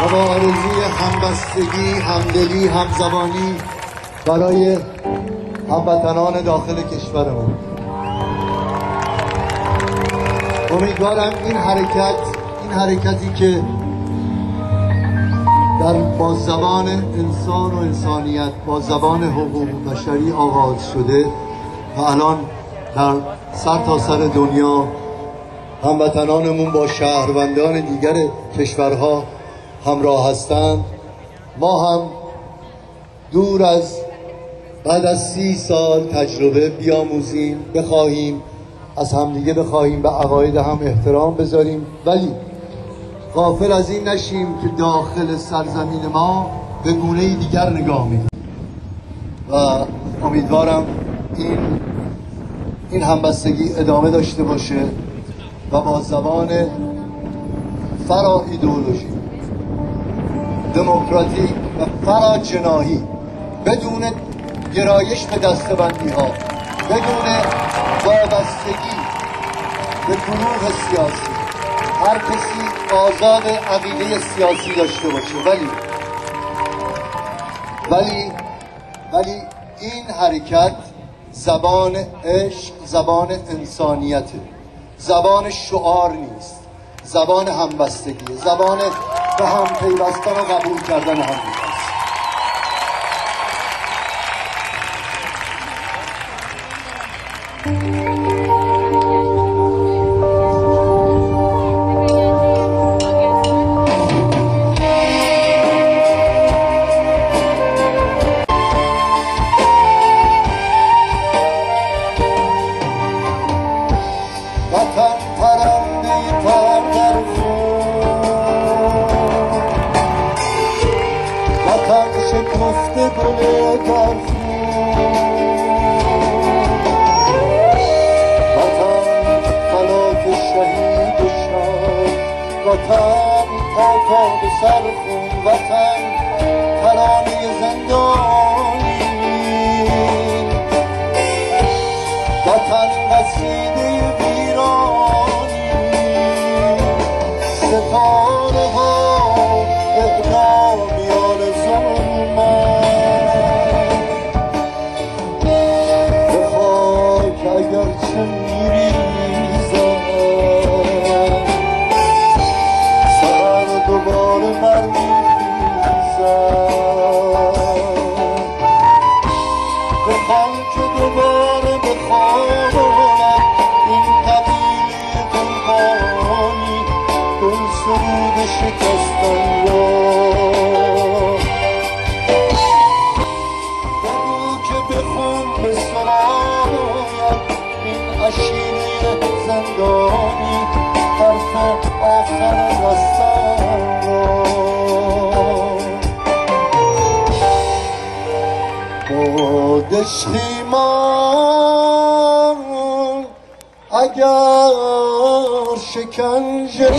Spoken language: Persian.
و با آرزوی همبستگی، همدلی، همزبانی برای هموطنان داخل کشورمون. امیدوارم این حرکتی که با زبان انسان و انسانیت، با زبان حقوق بشری آغاز شده و الان در سرتاسر دنیا هموطنانمون با شهروندان دیگر کشورها همراه هستند، ما هم دور از بعد از 30 سال تجربه بیاموزیم، بخواهیم از همدیگه بخواهیم به عقاید هم احترام بذاریم، ولی غافل از این نشیم که داخل سرزمین ما به گونه دیگر نگاه می‌کنیم و امیدوارم این همبستگی ادامه داشته باشه و با زبان فرا ایدئولوژی، دموکراتیک و فرا جناحی، بدون گرایش به دسته‌بندی ها، بدون وابستگی به گروه سیاسی، هر کسی آزاد عقیده سیاسی داشته باشه، ولی این حرکت زبان عشق، زبان انسانیته، زبان شعار نیست، زبان همبستگی، زبان به هم پیوستن و قبول کردن هم نیست. شکفته گل در وطن فلاک شهید شد، وطن تا به سر خون، وطن ترانه زندانی، وطن قصیده ویرانی، ستاره ها اعلامیان اگرچه میریزم سر دوباره من میخیزم، بخوام که دوباره بخوانم این قبیله قربانی، گل سرود شکستن را، بگو که بخون به سراغ اشیره زندانی، حرف آخر رستن را، با دشتی من اگر شکنجه